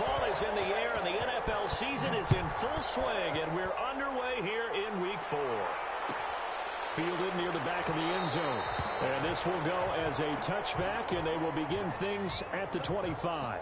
Fall is in the air, and the NFL season is in full swing, and we're underway here in Week 4. Fielded near the back of the end zone. And this will go as a touchback, and they will begin things at the 25.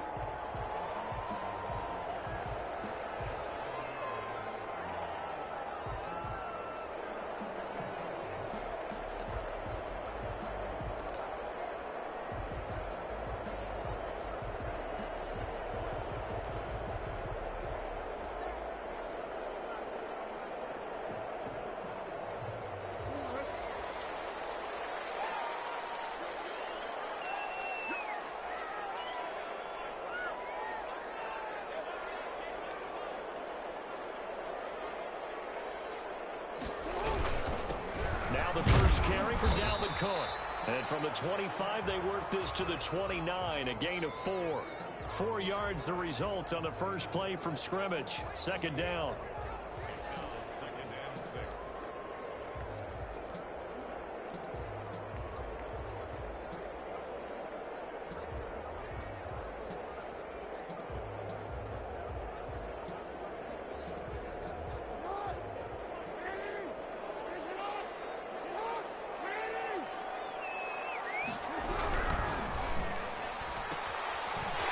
Now the first carry for Dalvin Cook. And from the 25, they work this to the 29, a gain of 4. 4 yards the result on the first play from scrimmage. Second down.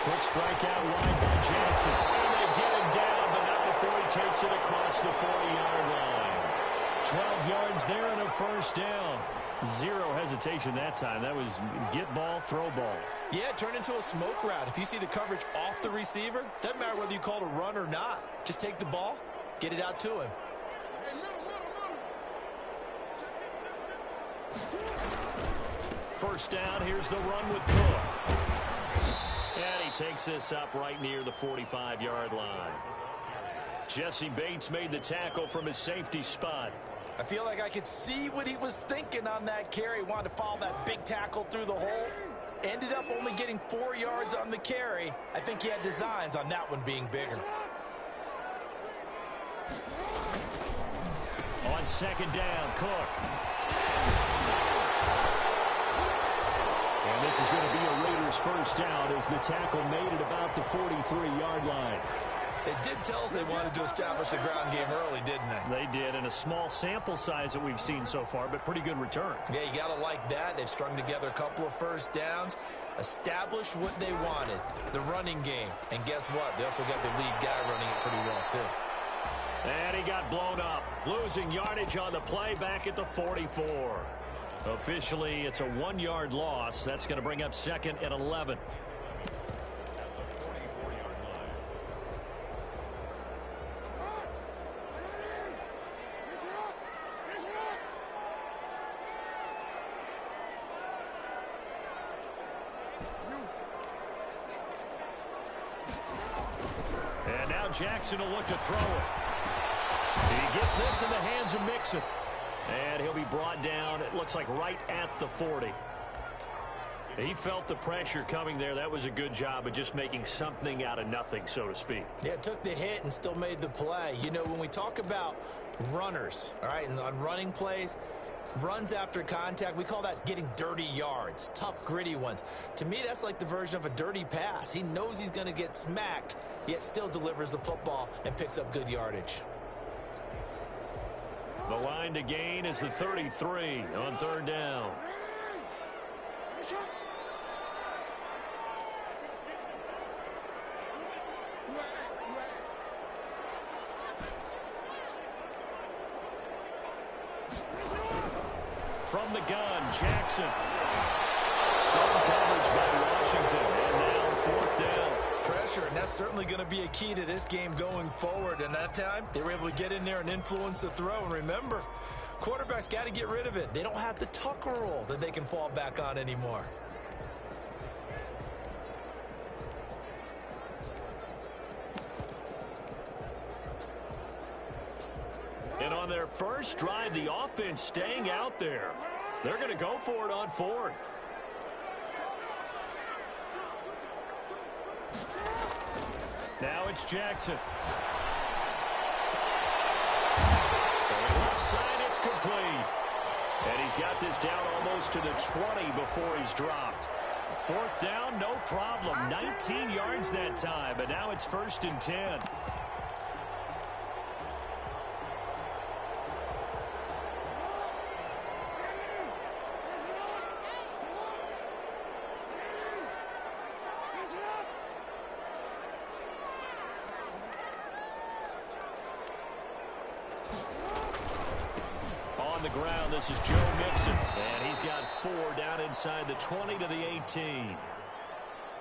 Quick strikeout wide by Jackson. And they get him down, but not before he takes it across the 40-yard line. 12 yards there and a first down. Zero hesitation that time. That was get ball, throw ball. Yeah, it turned into a smoke route. If you see the coverage off the receiver, doesn't matter whether you call it a run or not. Just take the ball, get it out to him. First down, here's the run with Cook. And he takes this up right near the 45-yard line. Jesse Bates made the tackle from his safety spot. I feel like I could see what he was thinking on that carry. Wanted to follow that big tackle through the hole. Ended up only getting 4 yards on the carry. I think he had designs on that one being bigger. On second down, Cook. And this is going to be a Raiders first down as the tackle made it about the 43-yard line. It did tell us they wanted to establish a ground game early, didn't they? They did, and a small sample size that we've seen so far, but pretty good return. Yeah, you got to like that. They've strung together a couple of first downs, established what they wanted, the running game. And guess what? They also got their lead guy running it pretty well, too. And he got blown up, losing yardage on the play back at the 44. Officially, it's a 1-yard loss. That's going to bring up second and 11. And now Jackson will look to throw it. He gets this in the hands of Mixon. And he'll be brought down, it looks like right at the 40. He felt the pressure coming there. That was a good job of just making something out of nothing, so to speak. Yeah, took the hit and still made the play. You know, when we talk about runners, all right, and on running plays, runs after contact, we call that getting dirty yards, tough, gritty ones. To me, that's like the version of a dirty pass. He knows he's going to get smacked, yet still delivers the football and picks up good yardage. The line to gain is the 33 on third down. From the gun, Jackson. Strong coverage by Washington. And now fourth down. Pressure, and that's certainly going to be a key to this game going forward. And that time, they were able to get in there and influence the throw. And remember, quarterbacks got to get rid of it. They don't have the Tucker rule that they can fall back on anymore. And on their first drive, the offense staying out there. They're going to go for it on fourth. Now it's Jackson. From left side, it's complete. And he's got this down almost to the 20 before he's dropped. Fourth down, no problem. 19 yards that time, but now it's 1st and 10. On the ground, this is Joe Mixon, and he's got 4 down inside the 20 to the 18.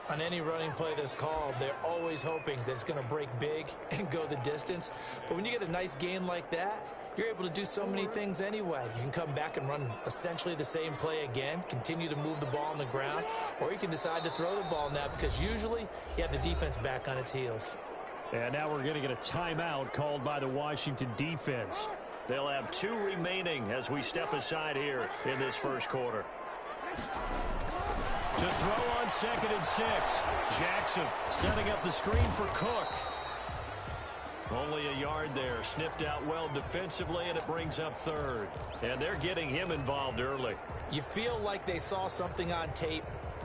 On any running play that's called, they're always hoping that it's going to break big and go the distance. But when you get a nice gain like that, you're able to do so many things anyway. You can come back and run essentially the same play again, continue to move the ball on the ground, or you can decide to throw the ball now because usually you have the defense back on its heels. And now we're going to get a timeout called by the Washington defense. They'll have 2 remaining as we step aside here in this first quarter. To throw on 2nd and 6. Jackson setting up the screen for Cook. Only a yard there. Sniffed out well defensively, and it brings up 3rd. And they're getting him involved early. You feel like they saw something on tape,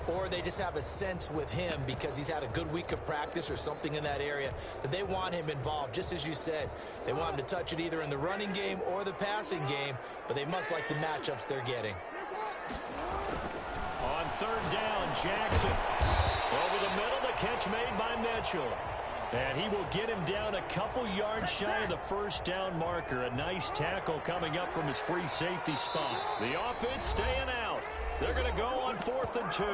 or they just have a sense with him because he's had a good week of practice or something in that area that they want him involved. Just as you said, they want him to touch it either in the running game or the passing game, but they must like the matchups they're getting. On 3rd down, Jackson. Over the middle, the catch made by Mitchell. And he will get him down a couple yards shy of the 1st down marker. A nice tackle coming up from his free safety spot. The offense staying out. They're going to go on 4th and 2.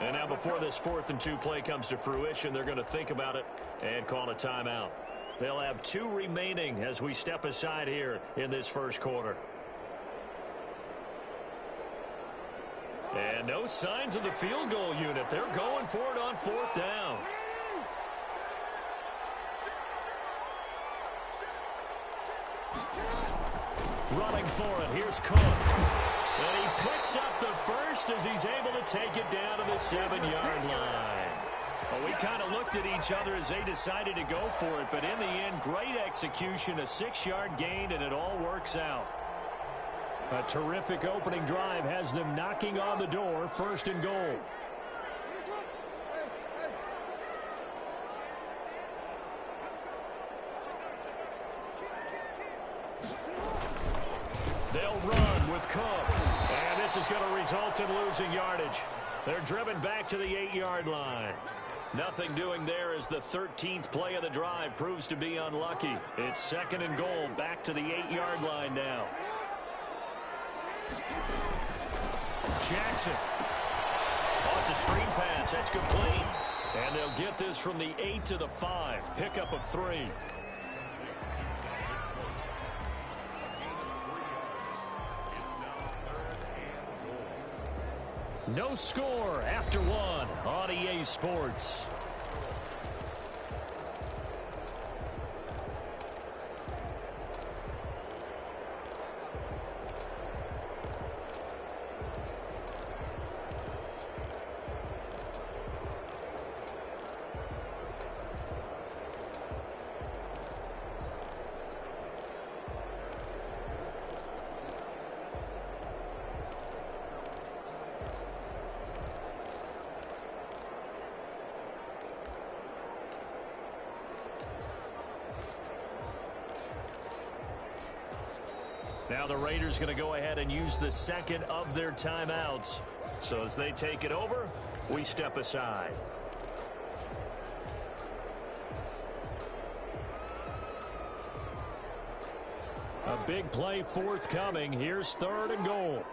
And now before this 4th and 2 play comes to fruition, they're going to think about it and call a timeout. They'll have 2 remaining as we step aside here in this first quarter. And no signs of the field goal unit. They're going for it on 4th down. Running for it. Here's Cook. And he picks up the first as he's able to take it down to the 7-yard line. Well, we kind of looked at each other as they decided to go for it, but in the end, great execution, a 6-yard gain, and it all works out. A terrific opening drive has them knocking on the door, 1st and goal. They'll run with Cook. And this is going to result in losing yardage. They're driven back to the 8-yard line. Nothing doing there as the 13th play of the drive proves to be unlucky. It's 2nd and goal, back to the 8-yard line now. Jackson. Oh, it's a screen pass. That's complete. And they'll get this from the 8 to the 5. Pickup of 3. No score after 1 on EA Sports. Now the Raiders going to go ahead and use the 2nd of their timeouts. So as they take it over, we step aside. A big play forthcoming. Here's 3rd and goal.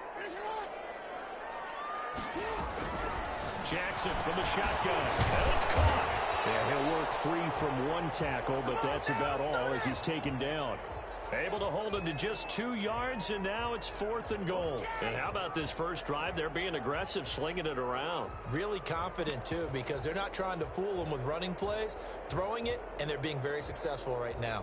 Jackson from the shotgun. And it's caught. And he'll work free from 1 tackle, but that's about all as he's taken down. Able to hold him to just 2 yards, and now it's 4th and goal. And how about this first drive? They're being aggressive, slinging it around. Really confident, too, because they're not trying to fool them with running plays, throwing it, and they're being very successful right now.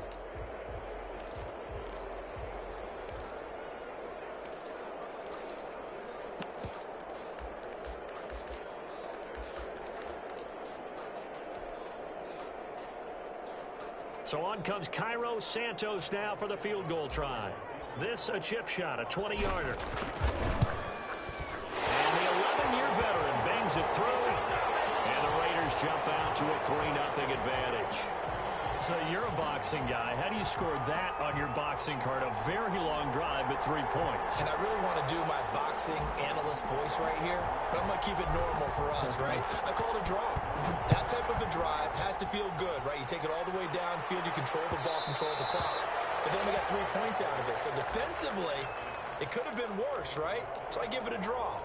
So on comes Cairo Santos now for the field goal try. This a chip shot, a 20-yarder. And the 11-year veteran bangs sends it through. And the Raiders jump out to a 3-0 advantage. So you're a boxing guy. How do you score that on your boxing card? A very long drive, but 3 points. And I really want to do my boxing analyst voice right here, but I'm going to keep it normal for us, right? I call it a draw. That type of a drive has to feel good, right? You take it all the way downfield, you control the ball, control the clock. But then we got 3 points out of it. So defensively, it could have been worse, right? So I give it a draw.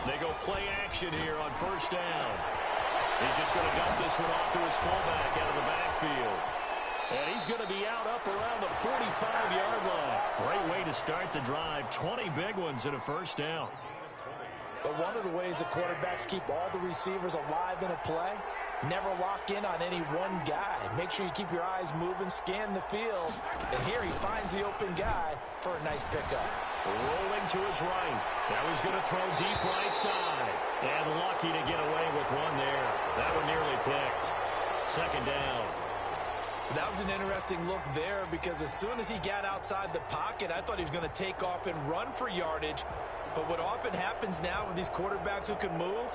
They go play action here on first down. He's just going to dump this one off to his fullback out of the backfield. And he's going to be out up around the 45-yard line. Great way to start the drive. 20 big ones and a first down. But one of the ways the quarterbacks keep all the receivers alive in a play, never lock in on any one guy. Make sure you keep your eyes moving, scan the field. And here he finds the open guy for a nice pickup. Rolling to his right. Now he's going to throw deep right side. And lucky to get away with one there. That one nearly picked. Second down. That was an interesting look there because as soon as he got outside the pocket, I thought he was going to take off and run for yardage. But what often happens now with these quarterbacks who can move,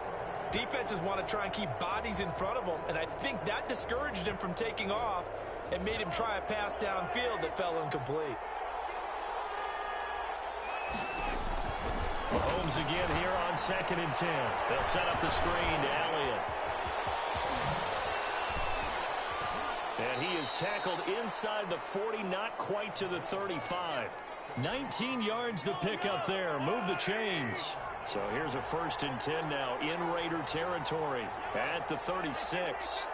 defenses want to try and keep bodies in front of them. And I think that discouraged him from taking off and made him try a pass downfield that fell incomplete. Mahomes again here on 2nd and 10. They'll set up the screen to Elliott. And he is tackled inside the 40, not quite to the 35. 19 yards the pickup there. Move the chains. So here's a 1st and 10 now in Raider territory at the 36.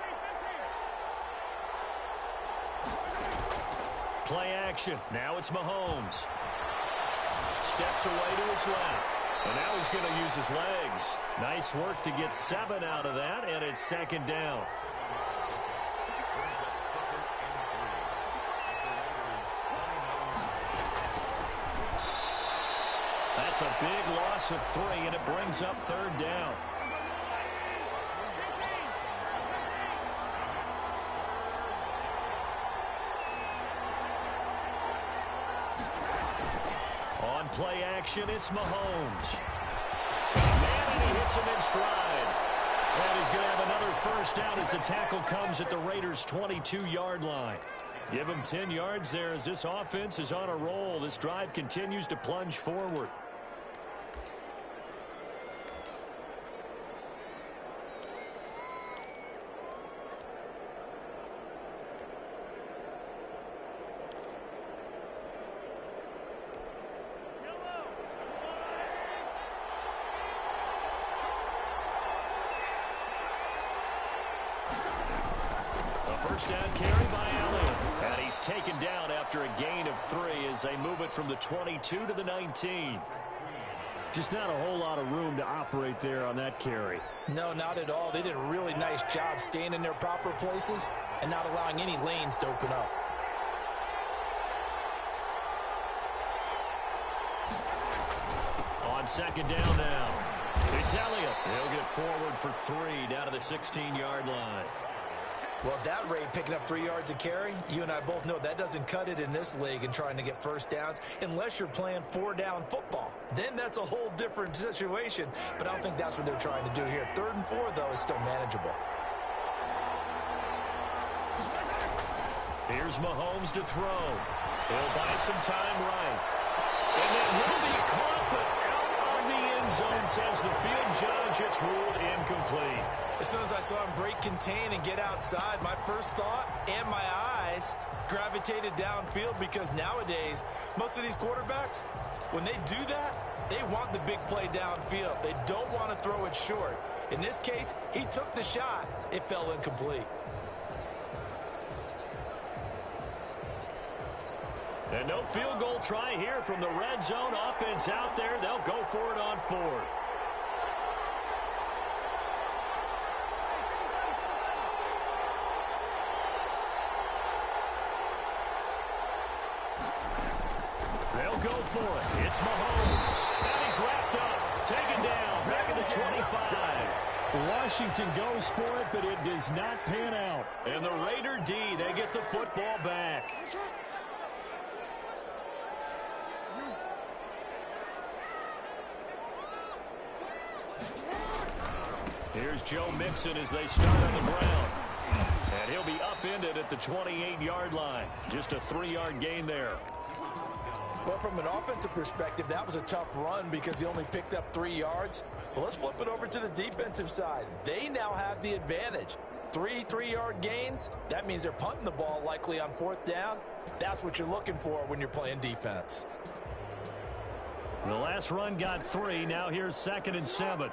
Play action. Now it's Mahomes. Steps away to his left. And now he's going to use his legs. Nice work to get 7 out of that, and it's 2nd down. That's a big loss of 3, and it brings up 3rd down. On play action, it's Mahomes. And he hits him in stride. And he's going to have another 1st down as the tackle comes at the Raiders' 22-yard line. Give him 10 yards there as this offense is on a roll. This drive continues to plunge forward. First down carry by Elliott. And he's taken down after a gain of 3 as they move it from the 22 to the 19. Just not a whole lot of room to operate there on that carry. No, not at all. They did a really nice job staying in their proper places and not allowing any lanes to open up. On 2nd down now. It's Elliott. He'll get forward for 3 down to the 16-yard line. Well, at that rate, picking up 3 yards a carry, you and I both know that doesn't cut it in this league and trying to get 1st downs unless you're playing 4-down football. Then that's a whole different situation, but I don't think that's what they're trying to do here. 3rd and 4, though, is still manageable. Here's Mahomes to throw. He'll buy some time right. And then will be caught, but out of the end zone, says the field judge. It's ruled incomplete. As soon as I saw him break contain and get outside, my first thought and my eyes gravitated downfield because nowadays, most of these quarterbacks, when they do that, they want the big play downfield. They don't want to throw it short. In this case, he took the shot. It fell incomplete. And no field goal try here from the red zone offense out there. They'll go for it on 4th. They'll go for it. It's Mahomes. Taken down, back at the 25. Washington goes for it, but it does not pan out. And the Raider D, they get the football back. Here's Joe Mixon as they start on the ground. And he'll be upended at the 28-yard line. Just a 3-yard gain there. Well, from an offensive perspective, that was a tough run because he only picked up 3 yards. Well, let's flip it over to the defensive side. They now have the advantage. 3-3-yard gains, that means they're punting the ball likely on 4th down. That's what you're looking for when you're playing defense. The last run got 3. Now here's 2nd and 7.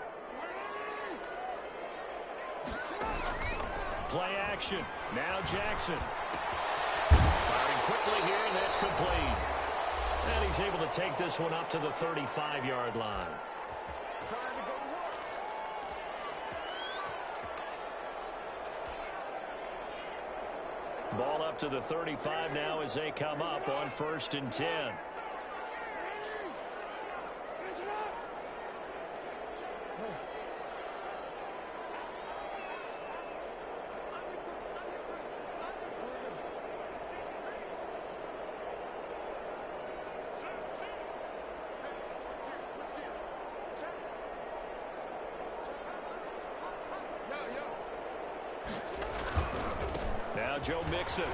Play action. Now Jackson. Firing quickly here, and that's complete. And he's able to take this one up to the 35-yard line. Ball up to the 35 now as they come up on 1st and 10. Now Joe Mixon. And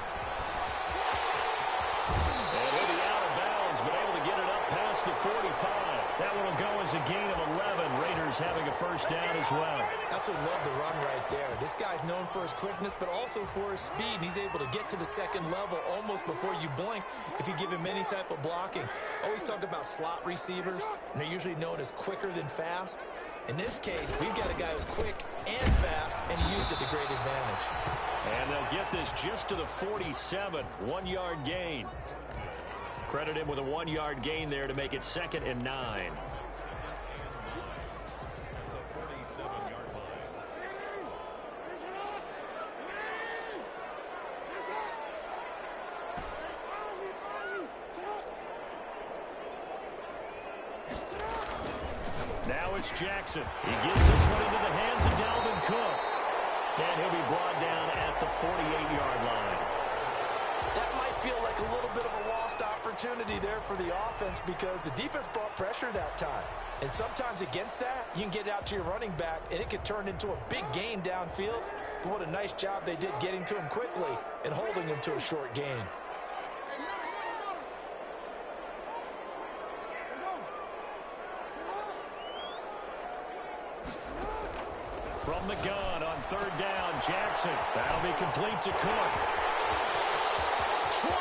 he'll be out of bounds, but able to get it up past the 45. That one will go as a gain of 11. Raiders having a 1st down as well. Absolutely love the run right there. This guy's known for his quickness, but also for his speed. And he's able to get to the 2nd level almost before you blink if you give him any type of blocking. Always talk about slot receivers, and they're usually known as quicker than fast. In this case, we've got a guy who's quick and fast, and he used it to great advantage. And they'll get this just to the 47. 1-yard gain. Credit him with a 1-yard gain there to make it 2nd and 9. Now it's Jackson. He gets this one into the hands of Dalvin Cook. And he'll be brought down at the 48-yard line. That might feel like a little bit of a lost opportunity there for the offense because the defense brought pressure that time. And sometimes against that, you can get it out to your running back, and it could turn into a big gain downfield. But what a nice job they did getting to him quickly and holding him to a short gain. From the gun on 3rd down, Jackson. That'll be complete to Cook. 20.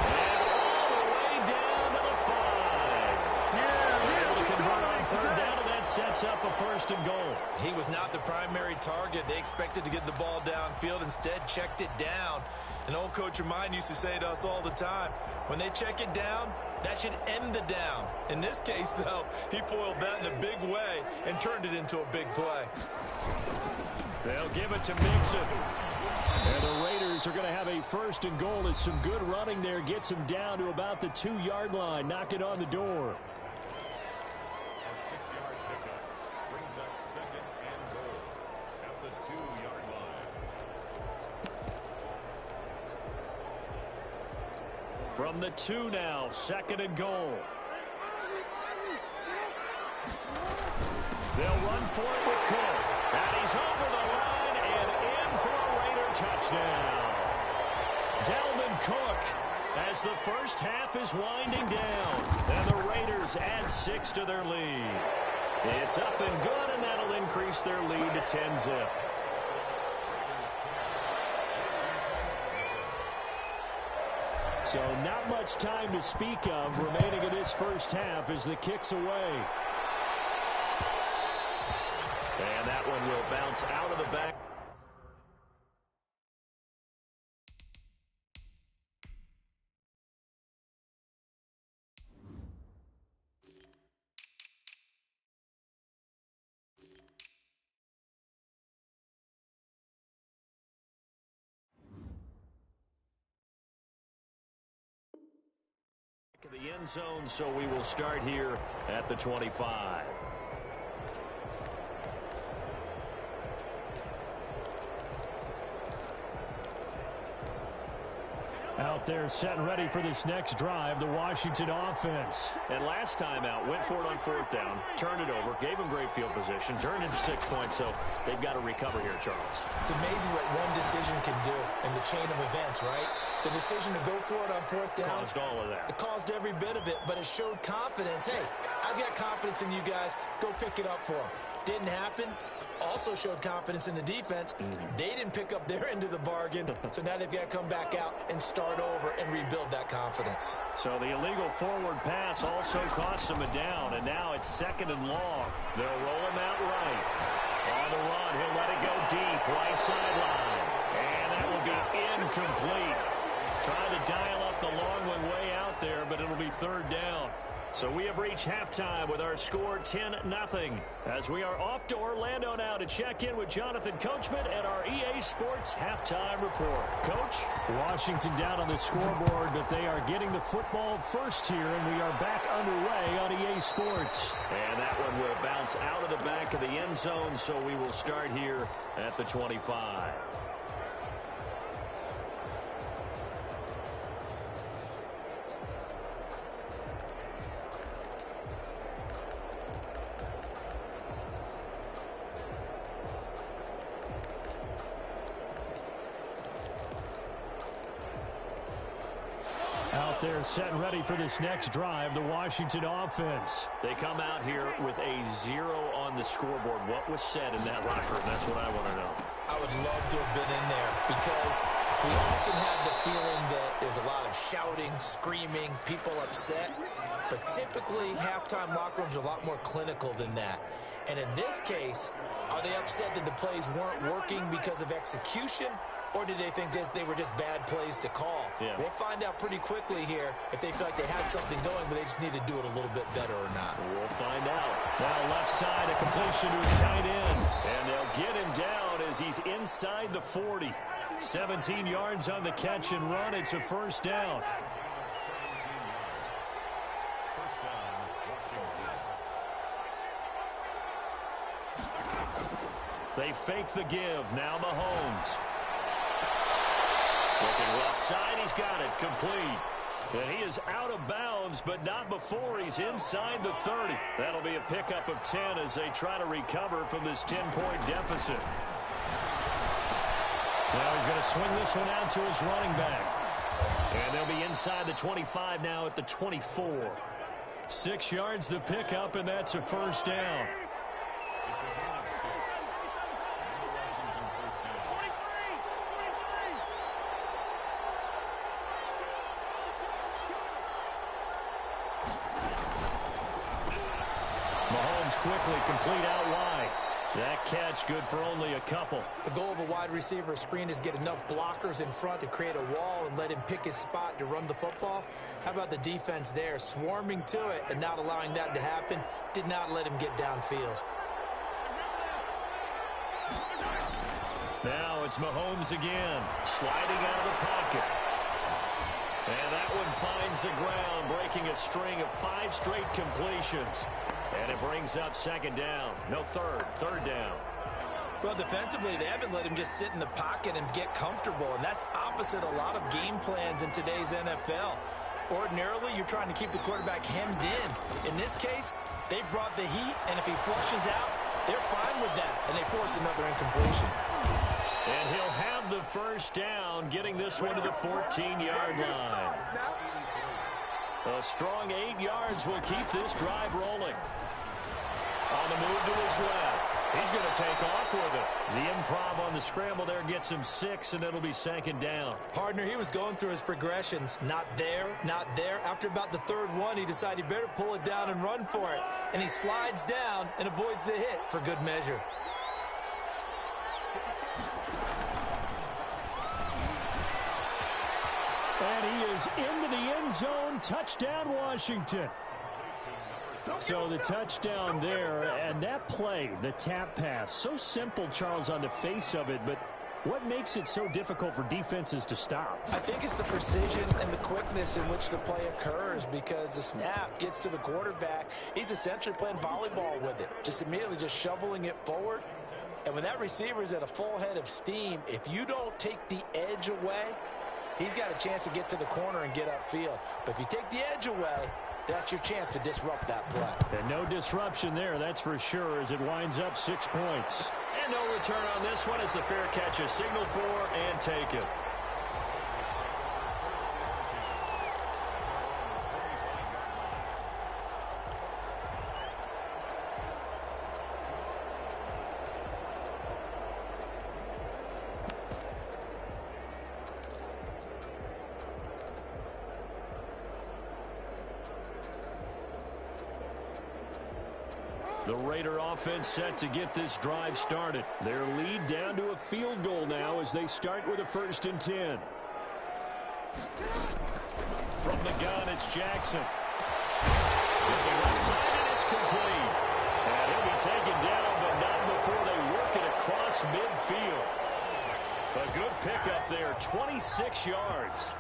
And all the way down to the 5. Able to convert on 3rd down, and that sets up a 1st and goal. He was not the primary target. They expected to get the ball downfield. Instead, checked it down. An old coach of mine used to say to us all the time, when they check it down, that should end the down. In this case, though, he foiled that in a big way and turned it into a big play. They'll give it to Mixon. And the Raiders are going to have a 1st and goal as some good running there gets him down to about the 2-yard line. Knock it on the door. A 6-yard pickup brings up 2nd and goal at the 2-yard line. From the 2 now, 2nd and goal. They'll run for it with Cook. And he's over the line and in for a Raider touchdown. Dalvin Cook as the 1st half is winding down. And the Raiders add 6 to their lead. It's up and good, and that'll increase their lead to 10-zip. So not much time to speak of remaining in this 1st half as the kick's away. And that one will bounce out of the back. The end zone, so we will start here at the 25. Out there setting ready for this next drive, the Washington offense. And last time out, went for it on fourth down, turned it over, gave them great field position, turned into 6 points, so they've got to recover here, Charles. It's amazing what one decision can do in the chain of events, right? The decision to go for it on fourth down. Caused all of that. It caused every bit of it, but it showed confidence. Hey, I've got confidence in you guys. Go pick it up for them. Didn't happen. Also showed confidence in the defense. They didn't pick up their end of the bargain, so now they've got to come back out and start over and rebuild that confidence. So the illegal forward pass also costs them a down, and now it's 2nd and long. They'll roll him out right. On the run, he'll let it go deep, right sideline. And that will be incomplete. Trying to dial up the long one way out there, but it'll be 3rd down. So we have reached halftime with our score 10-0. As we are off to Orlando now to check in with Jonathan Coachman at our EA Sports Halftime Report. Coach? Washington down on the scoreboard, but they are getting the football first here, and we are back underway on EA Sports. And that one will bounce out of the back of the end zone, so we will start here at the 25. Out there set and ready for this next drive, the Washington offense. They come out here with a 0 on the scoreboard. What was said in that locker room? That's what I want to know. I would love to have been in there because we often have the feeling that there's a lot of shouting, screaming, people upset. But typically, halftime locker rooms are a lot more clinical than that. And in this case, are they upset that the plays weren't working because of execution? Or did they think they were just bad plays to call? Yeah. We'll find out pretty quickly here if they feel like they had something going, but they just need to do it a little bit better or not. We'll find out. Now left side, a completion to his tight end. And they'll get him down as he's inside the 40. 17 yards on the catch and run. It's a 1st down. They fake the give. Now Mahomes. Looking left side, he's got it, complete. And he is out of bounds, but not before he's inside the 30. That'll be a pickup of 10 as they try to recover from this 10-point deficit. Now he's going to swing this one out to his running back. And they'll be inside the 25 now at the 24. 6 yards the pickup, and that's a 1st down. Quickly complete out wide. That catch good for only a couple. The goal of a wide receiver screen is get enough blockers in front to create a wall and let him pick his spot to run the football. How about the defense there, swarming to it and not allowing that to happen? Did not let him get downfield. Now it's Mahomes again, sliding out of the pocket. And that one finds the ground, breaking a string of 5 straight completions. And it brings up 2nd down. No, 3rd down. Well, defensively, they haven't let him just sit in the pocket and get comfortable, and that's opposite a lot of game plans in today's NFL. Ordinarily, you're trying to keep the quarterback hemmed in. In this case, they brought the heat, and if he flushes out, they're fine with that, and they force another incompletion. And he'll have the 1st down, getting this one to the 14-yard line. A strong 8 yards will keep this drive rolling. On the move to his left. He's going to take off with it. The improv on the scramble there gets him 6, and it'll be 2nd down. Partner, he was going through his progressions. Not there, not there. After about the 3rd one, he decided he better pull it down and run for it. And he slides down and avoids the hit for good measure. And he is into the end zone. Touchdown, Washington. So the touchdown there, and that play, the tap pass, so simple, Charles, on the face of it, but what makes it so difficult for defenses to stop? I think it's the precision and the quickness in which the play occurs, because the snap gets to the quarterback. He's essentially playing volleyball with it, just immediately just shoveling it forward. And when that receiver is at a full head of steam, if you don't take the edge away, he's got a chance to get to the corner and get upfield. But if you take the edge away, that's your chance to disrupt that play. And no disruption there, that's for sure, as it winds up 6 points. And no return on this one as the fair catch is signaled for and taken. The Raider offense set to get this drive started. Their lead down to a field goal now as they start with a 1st and 10. From the gun, it's Jackson. Looking left side, and it's complete. And he'll be taken down, but not before they work it across midfield. A good pickup there, 26 yards.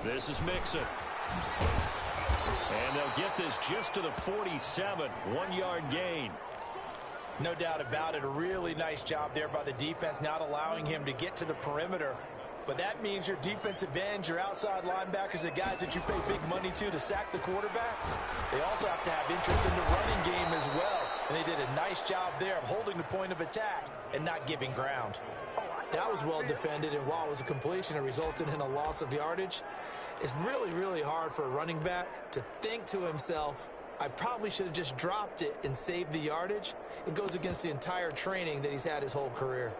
This is Mixon. And they'll get this just to the 47. 1-yard gain. No doubt about it. A really nice job there by the defense, not allowing him to get to the perimeter. But that means your defensive ends, your outside linebackers, the guys that you pay big money to sack the quarterback, they also have to have interest in the running game as well. And they did a nice job there of holding the point of attack and not giving ground. That was well defended, and while it was a completion, it resulted in a loss of yardage. It's really, really hard for a running back to think to himself, I probably should have just dropped it and saved the yardage. It goes against the entire training that he's had his whole career.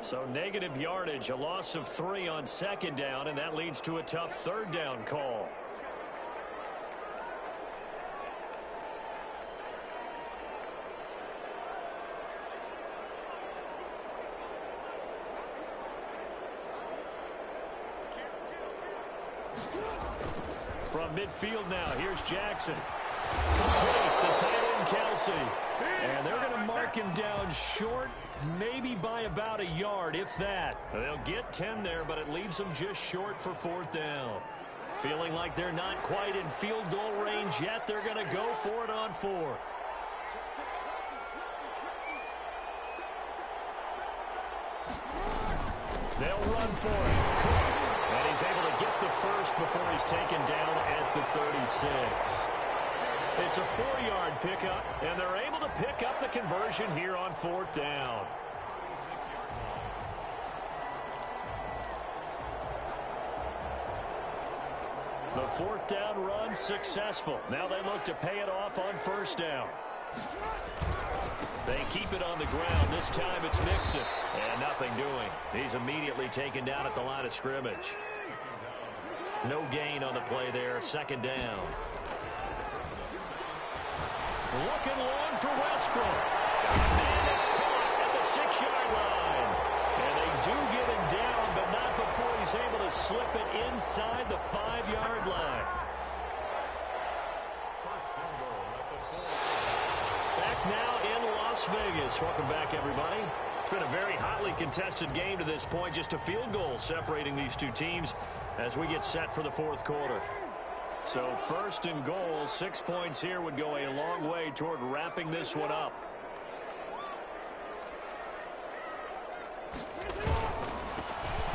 So negative yardage, a loss of 3 on 2nd down, and that leads to a tough 3rd down call. From midfield now, here's Jackson. Complete, the tight end, Kelsey. And they're going to mark him down short, maybe by about a yard, if that. They'll get 10 there, but it leaves them just short for 4th down. Feeling like they're not quite in field goal range yet, they're going to go for it on 4th. They'll run for it. And he's able to get the first before he's taken down at the 36. It's a 4-yard pickup, and they're able to pick up the conversion here on 4th down. The 4th down run successful. Now they look to pay it off on 1st down. They keep it on the ground. This time it's Mixon. And nothing doing. He's immediately taken down at the line of scrimmage. No gain on the play there. 2nd down. Looking long for Westbrook. And it's caught at the 6-yard line. And they do get him down, but not before he's able to slip it inside the 5-yard line. Back now in Las Vegas. Welcome back, everybody. It's been a very hotly contested game to this point. Just a field goal separating these two teams as we get set for the 4th quarter. So 1st and goal, 6 points here would go a long way toward wrapping this one up.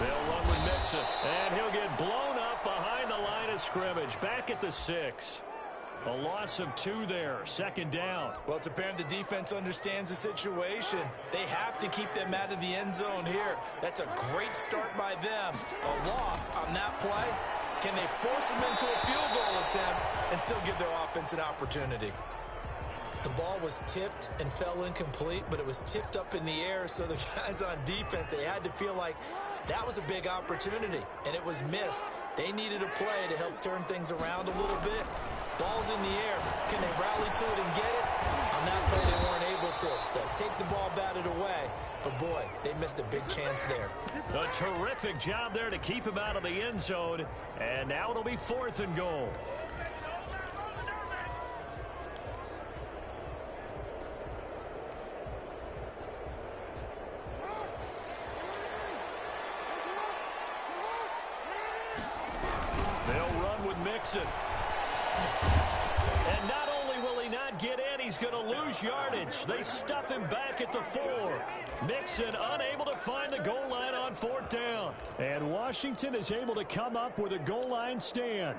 They'll run with Mixon, and he'll get blown up behind the line of scrimmage. Back at the 6. A loss of 2 there. 2nd down. Well, it's apparent the defense understands the situation. They have to keep them out of the end zone here. That's a great start by them. A loss on that play. Can they force them into a field goal attempt and still give their offense an opportunity? The ball was tipped and fell incomplete, but it was tipped up in the air, so the guys on defense, they had to feel like that was a big opportunity, and it was missed. They needed a play to help turn things around a little bit. Ball's in the air. Can they rally to it and get it? On that play, they weren't able to. They'll take the ball batted away. But, boy, they missed a big chance there. A terrific job there to keep him out of the end zone. And now it'll be 4th and goal. from Mixon. And not only will he not get in, he's going to lose yardage. They stuff him back at the 4. Mixon unable to find the goal line on 4th down. And Washington is able to come up with a goal line stand.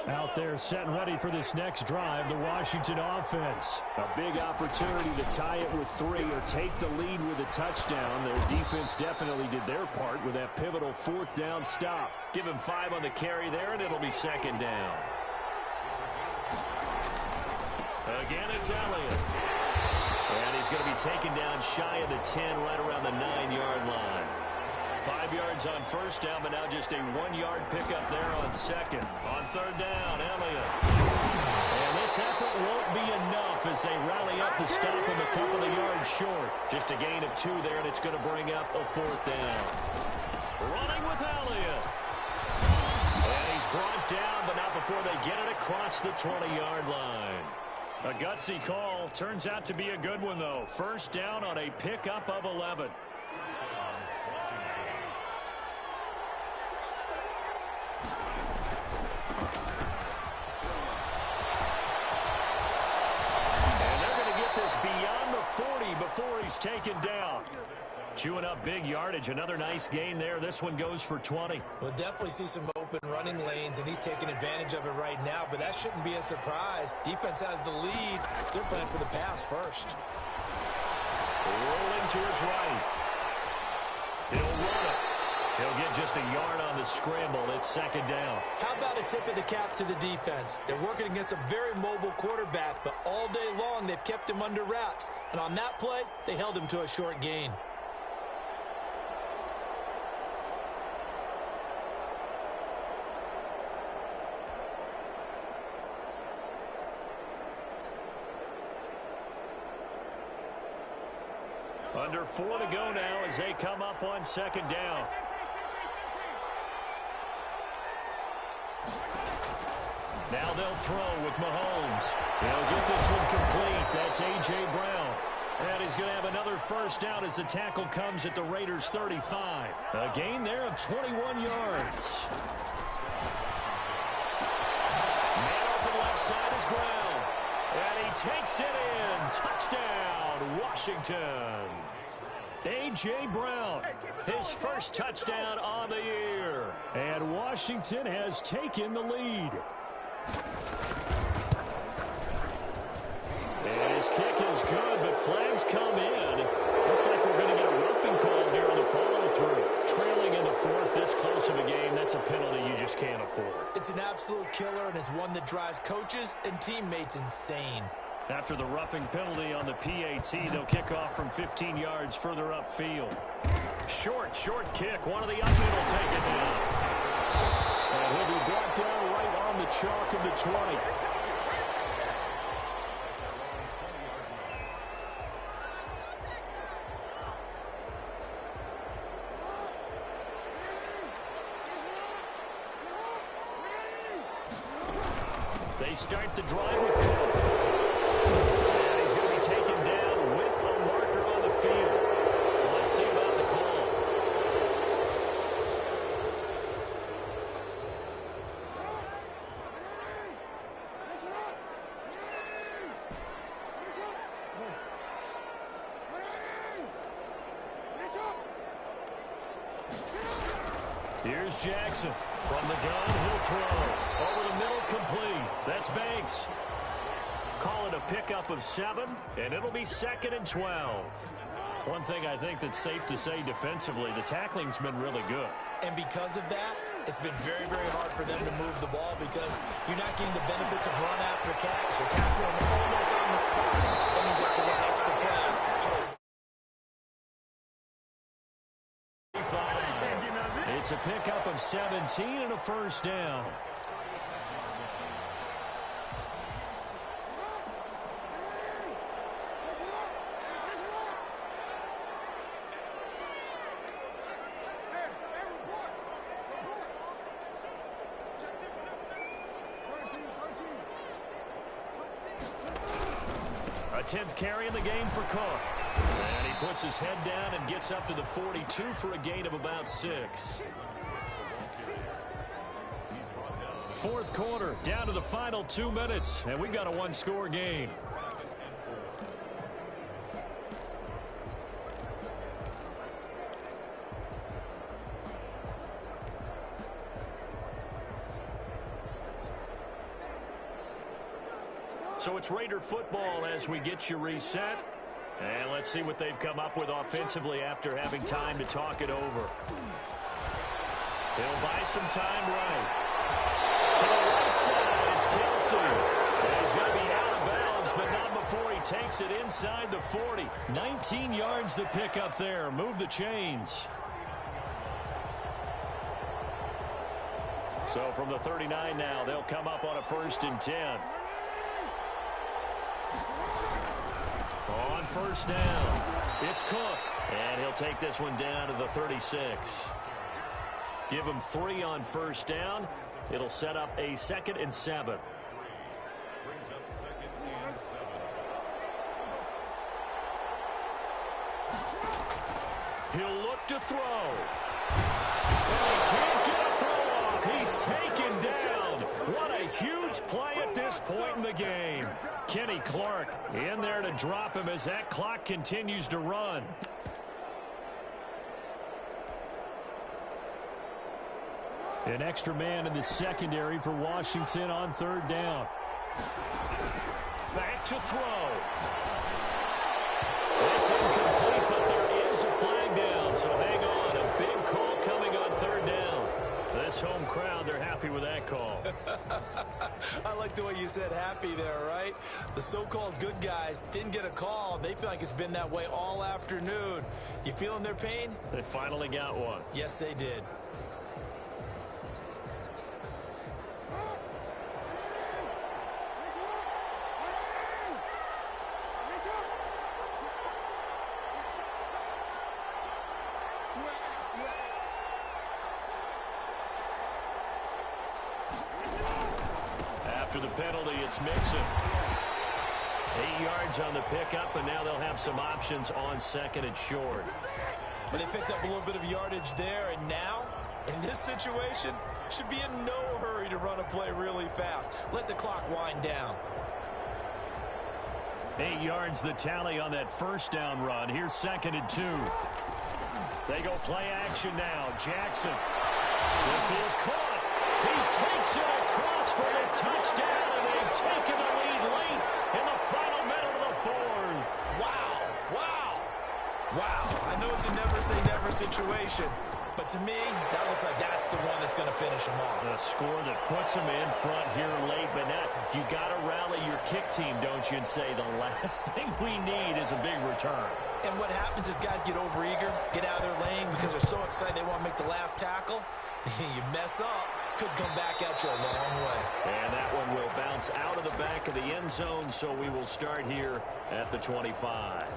Out there set and ready for this next drive, the Washington offense. A big opportunity to tie it with 3 or take the lead with a touchdown. Their defense definitely did their part with that pivotal 4th down stop. Give him 5 on the carry there, and it'll be 2nd down. Again, it's Elliott. And he's going to be taken down shy of the 10, right around the 9-yard line. 5 yards on 1st down, but now just a 1-yard pickup there on 2nd. On 3rd down, Elliott. And this effort won't be enough as they rally up to stop him a couple of yards short. Just a gain of 2 there, and it's going to bring up a 4th down. Running with Elliott. And he's brought down, but not before they get it across the 20-yard line. A gutsy call. Turns out to be a good one, though. 1st down on a pickup of 11. Beyond the 40 before he's taken down. Chewing up big yardage. Another nice gain there. This one goes for 20. We'll definitely see some open running lanes, and he's taking advantage of it right now, but that shouldn't be a surprise. Defense has the lead. They're playing for the pass first. Rolling to his right. He'll run it. He'll get just a yard on the scramble. It's 2nd down. How about a tip of the cap to the defense? They're working against a very mobile quarterback, but all day long they've kept him under wraps. And on that play, they held him to a short gain. Under 4 to go now as they come up on 2nd down. Now they'll throw with Mahomes. He'll get this one complete. That's A.J. Brown. And he's going to have another 1st down as the tackle comes at the Raiders' 35. A gain there of 21 yards. Man open left side is Brown. And he takes it in. Touchdown, Washington. A.J. Brown, his 1st touchdown on the year. And Washington has taken the lead. And his kick is good, but flags come in. Looks like we're going to get a roughing call here on the follow-through. Trailing in the 4th, this close of a game, that's a penalty you just can't afford. It's an absolute killer, and it's one that drives coaches and teammates insane. After the roughing penalty on the PAT, they'll kick off from 15 yards further upfield. Short kick. One of the upfield will take it down. And he'll be brought down right on the chalk of the 20. They start the drive with Cook. And he's going to be taken down with a marker on the field. So let's see about the call. Here's Jackson. From the gun, he'll throw. Over the middle, complete. That's Banks. Call it a pickup of 7, and it'll be 2nd and 12. One thing I think that's safe to say defensively, the tackling's been really good. And because of that, it's been very, very hard for them to move the ball because you're not getting the benefits of run after catch. You're tackling them almost on the spot. That means you have to run extra plays. It's a pickup of 17 and a 1st down. A 10th carry in the game for Cook. And he puts his head down and gets up to the 42 for a gain of about 6. Fourth quarter, down to the final 2 minutes, and we've got a one-score game. So it's Raider football as we get you reset. And let's see what they've come up with offensively after having time to talk it over. He'll buy some time right. To the right side, it's Kelsey. And he's going to be out of bounds, but not before he takes it inside the 40. 19 yards to pick up there. Move the chains. So from the 39 now, they'll come up on a 1st and 10. On 1st down, it's Cook. And he'll take this one down to the 36. Give him 3 on 1st down. It'll set up a 2nd and 7. Brings up 2nd and 7. He'll look to throw. And he can't get a throw off. He's taken down. What a huge play at this point in the game. Kenny Clark in there to drop him as that clock continues to run. An extra man in the secondary for Washington on 3rd down. Back to throw. It's incomplete, but there is a flag down, so hang on. A big call coming on 3rd down. This home crowd, they're happy with that call. I like the way you said happy there, right? The so-called good guys didn't get a call. They feel like it's been that way all afternoon. You feeling their pain? They finally got one. Yes, they did. After the penalty, it's Mixon. 8 yards on the pickup, and now they'll have some options on 2nd and short. But they picked up a little bit of yardage there, and now, in this situation, should be in no hurry to run a play really fast. Let the clock wind down. 8 yards the tally on that 1st down run. Here's 2nd and 2. They go play action now. Jackson. This is caught. He takes it across for the touchdown, and they've taken the lead late in the final minute of the 4th. Wow. Wow. Wow. I know it's a never-say-never situation, but to me, that looks like that's the one that's going to finish them off. The score that puts them in front here late, but now you got to rally your kick team, don't you, and say the last thing we need is a big return. And what happens is guys get overeager, get out of their lane because they're so excited they want to make the last tackle. You mess up, could come back at you a long way. And that one will bounce out of the back of the end zone, so we will start here at the 25.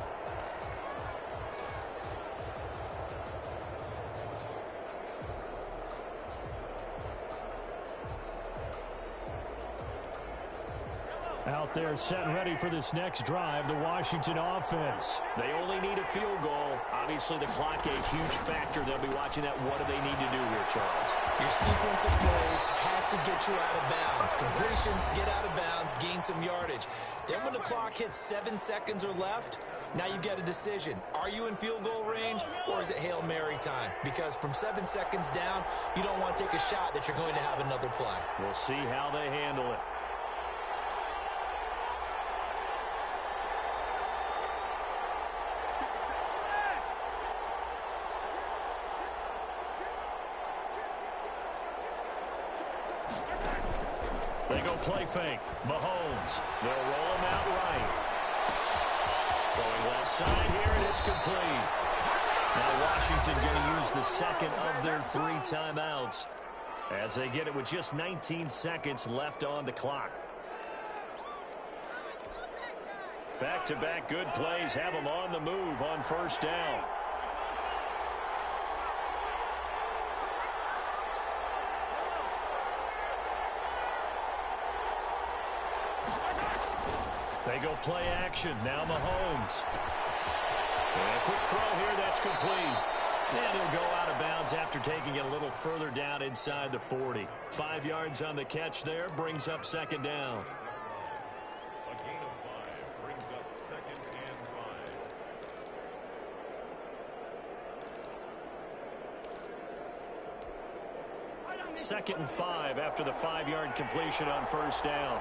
Out there set and ready for this next drive, the Washington offense. They only need a field goal. Obviously, the clock a huge factor. They'll be watching that. What do they need to do here, Charles? Your sequence of plays has to get you out of bounds. Completions, get out of bounds, gain some yardage. Then when the clock hits 7 seconds or left, now you get a decision. Are you in field goal range, or is it Hail Mary time? Because from 7 seconds down, you don't want to take a shot that you're going to have another play. We'll see how they handle it. They go play fake. Mahomes. They'll roll him out right. Throwing left side here, and it's complete. Now Washington going to use the second of their 3 timeouts as they get it with just 19 seconds left on the clock. Back-to-back good plays have them on the move on 1st down. They go play action. Now Mahomes. And a quick throw here. That's complete. And he'll go out of bounds after taking it a little further down inside the 40. 5 yards on the catch there. Brings up second down. A gain of 5 brings up second and 5. Second and 5 after the 5-yard completion on first down.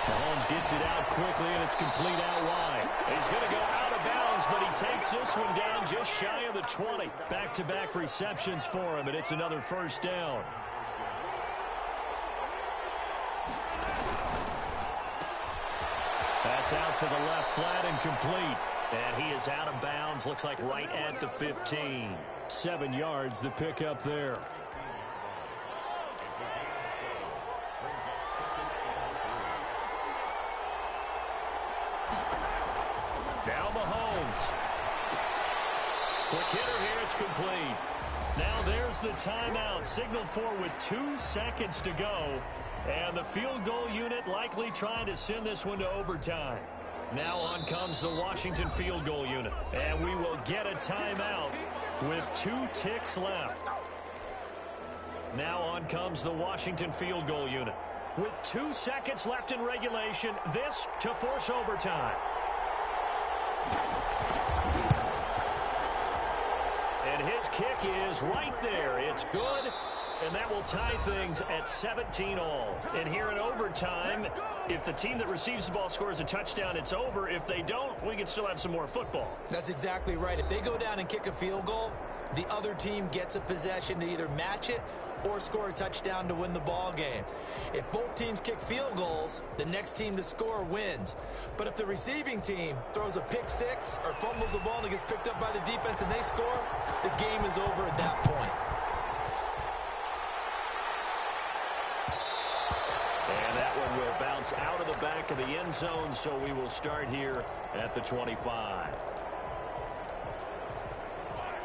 Mahomes gets it out quickly, and it's complete out wide. He's going to go out of bounds, but he takes this one down just shy of the 20. Back-to-back receptions for him, and it's another first down. That's out to the left, flat and complete. And he is out of bounds, looks like right at the 15. 7 yards to pick up there. Now Mahomes. Quick hitter here, it's complete. Now there's the timeout, signaled for with 2 seconds to go. And the field goal unit likely trying to send this one to overtime. Now on comes the Washington field goal unit. And we will get a timeout with 2 ticks left. Now on comes the Washington field goal unit. With 2 seconds left in regulation, this to force overtime. And his kick is right there. It's good, and that will tie things at 17 all. And here in overtime, if the team that receives the ball scores a touchdown, it's over. If they don't, we can still have some more football. That's exactly right. If they go down and kick a field goal, the other team gets a possession to either match it or score a touchdown to win the ball game. If both teams kick field goals, the next team to score wins. But if the receiving team throws a pick six or fumbles the ball and it gets picked up by the defense and they score, the game is over at that point. And that one will bounce out of the back of the end zone, so we will start here at the 25.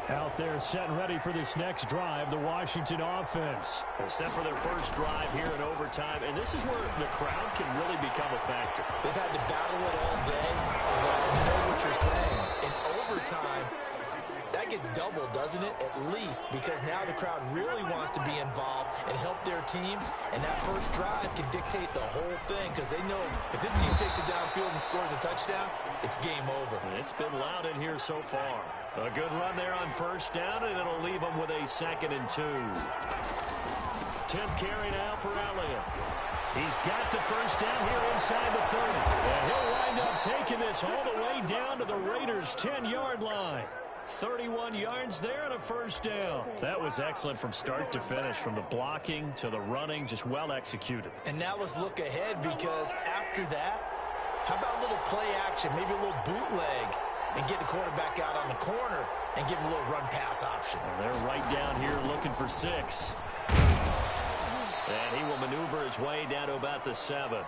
Out there set and ready for this next drive, the Washington offense. They're set for their first drive here in overtime, and this is where the crowd can really become a factor. They've had to battle it all day, but I know what you're saying. In overtime, that gets doubled, doesn't it? At least, because now the crowd really wants to be involved and help their team, and that first drive can dictate the whole thing because they know if this team takes it downfield and scores a touchdown, it's game over. And it's been loud in here so far. A good run there on first down, and it'll leave them with a 2nd and 2. 10th carry now for Elliott. He's got the first down here inside the 30. And he'll wind up taking this all the way down to the Raiders' 10-yard line. 31 yards there and a first down. That was excellent from start to finish, from the blocking to the running, just well executed. And now let's look ahead, because after that, how about a little play action, maybe a little bootleg, and get the quarterback out on the corner and give him a little run-pass option. Well, they're right down here looking for 6. And he will maneuver his way down to about the 7.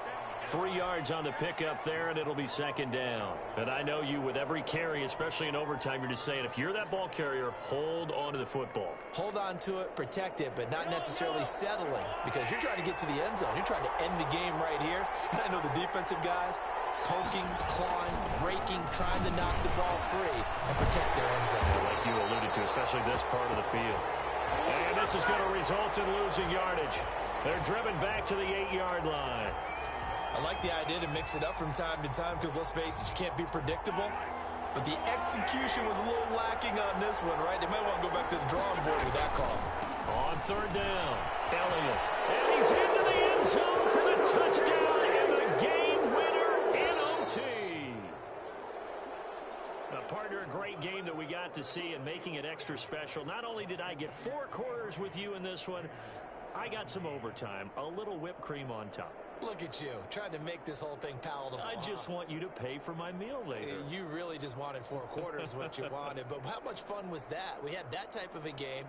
3 yards on the pickup there, and it'll be 2nd down. And I know you, with every carry, especially in overtime, you're just saying, if you're that ball carrier, hold on to the football. Hold on to it, protect it, but not necessarily settling, because you're trying to get to the end zone. You're trying to end the game right here. And I know the defensive guys, poking, clawing, raking, trying to knock the ball free and protect their end zone. Like you alluded to, especially this part of the field. And this is going to result in losing yardage. They're driven back to the 8-yard line. I like the idea to mix it up from time to time because, let's face it, you can't be predictable. But the execution was a little lacking on this one, right? They might want to go back to the drawing board with that call. On 3rd down, Elliott. And he's into the end zone for the touchdown and the game winner in OT. Now, partner, a great game that we got to see, and making it extra special. Not only did I get 4 quarters with you in this one, I got some overtime, a little whipped cream on top. Look at you, trying to make this whole thing palatable. I just want you to pay for my meal later. You really just wanted 4 quarters, what you wanted. But how much fun was that? We had that type of a game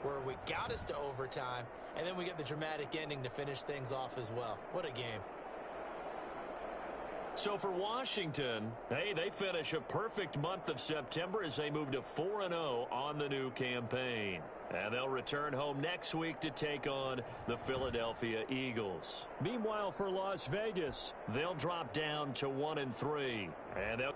where we got us to overtime, and then we get the dramatic ending to finish things off as well. What a game. So for Washington, hey, they finish a perfect month of September as they move to 4-0 on the new campaign. And they'll return home next week to take on the Philadelphia Eagles. Meanwhile, for Las Vegas, they'll drop down to 1-3. And they'll